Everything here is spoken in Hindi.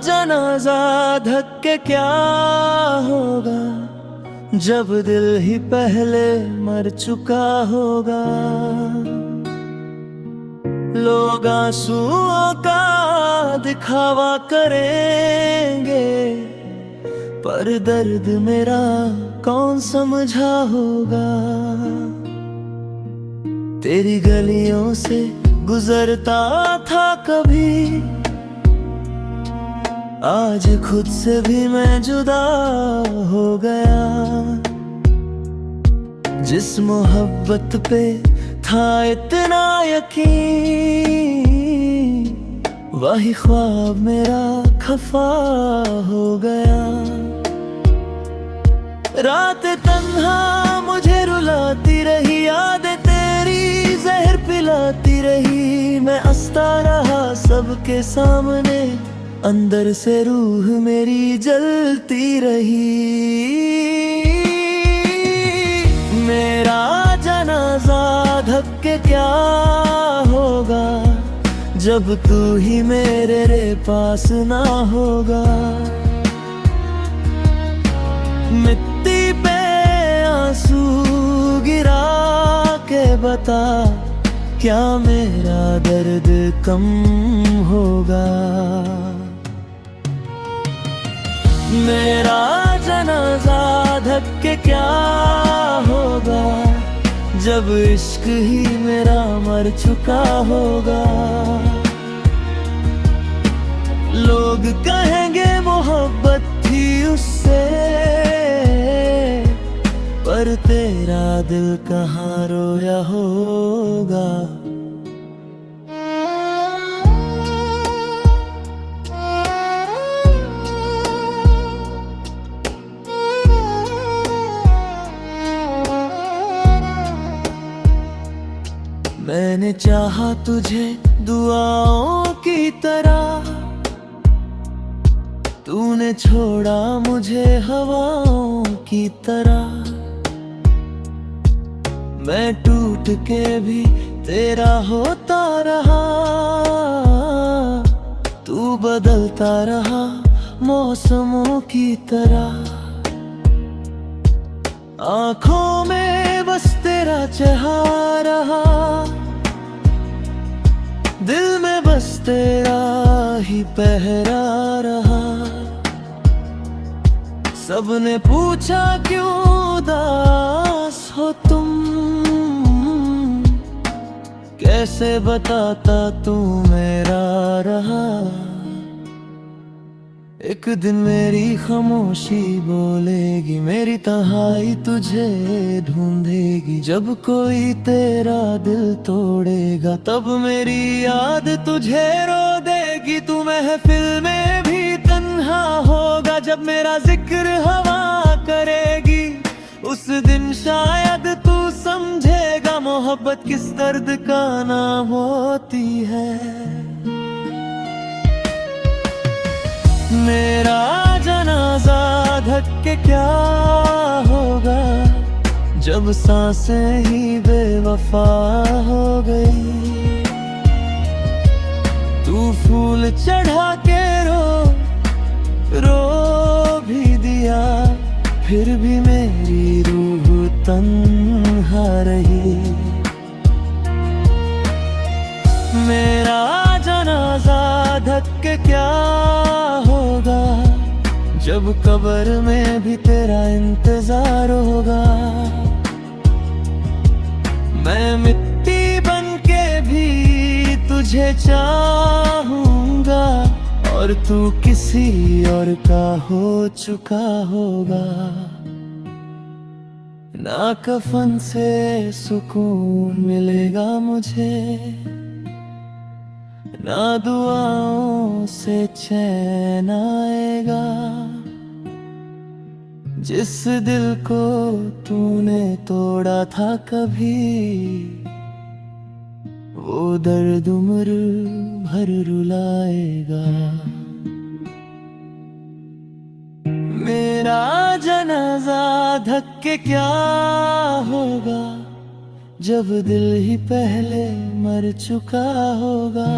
जनाजा धक्के क्या होगा जब दिल ही पहले मर चुका होगा। लोग आंसुओं का दिखावा करेंगे पर दर्द मेरा कौन समझा होगा। तेरी गलियों से गुजरता था कभी, आज खुद से भी मैं जुदा हो गया। जिस मोहब्बत पे था इतना यकीन, वही ख्वाब मेरा खफा हो गया। रात तन्हा मुझे रुलाती रही, यादें तेरी जहर पिलाती रही। मैं हंसता रहा सबके सामने, अंदर से रूह मेरी जलती रही। मेरा जनाजा धक्के क्या होगा जब तू ही मेरे पास ना होगा। मिट्टी पे आंसू गिरा के बता, क्या मेरा दर्द कम होगा। मेरा जनाजा धक्के क्या होगा जब इश्क ही मेरा मर चुका होगा। लोग कहेंगे मोहब्बत थी उससे, पर तेरा दिल कहाँ रोया होगा। मैंने चाहा तुझे दुआओं की तरह, तूने छोड़ा मुझे हवाओं की तरह। मैं टूट के भी तेरा होता रहा, तू बदलता रहा मौसमों की तरह। आँखों में बस तेरा चेहरा रहा, दिल में बस तेरा ही पहरा रहा। सबने पूछा क्यों उदास हो तुम, कैसे बताता तू मेरा रहा। एक दिन मेरी खामोशी बोलेगी, मेरी तन्हाई तुझे ढूंढेगी। जब कोई तेरा दिल तोड़ेगा, तब मेरी याद तुझे रो देगी। तू महफिल में भी तन्हा होगा जब मेरा जिक्र हवा करेगी। उस दिन शायद तू समझेगा मोहब्बत किस दर्द का नाम होती है। मेरा जनाजा धक्के क्या होगा जब सांसें ही बेवफा हो गई। तू फूल चढ़ा के रो भी दिया, फिर भी मेरी रूह तन्हा रही। मेरा जनाजा धक्के क्या होगा जब कब्र में भी तेरा इंतजार होगा। मैं मिट्टी बन के भी तुझे चाहूंगा, और तू किसी और का हो चुका होगा। ना कफन से सुकून मिलेगा मुझे, ना दुआओं से चैन आएगा। जिस दिल को तूने तोड़ा था कभी, वो दर्द उम्र भर रुलाएगा। मेरा जनाजा धक्के क्या होगा जब दिल ही पहले मर चुका होगा।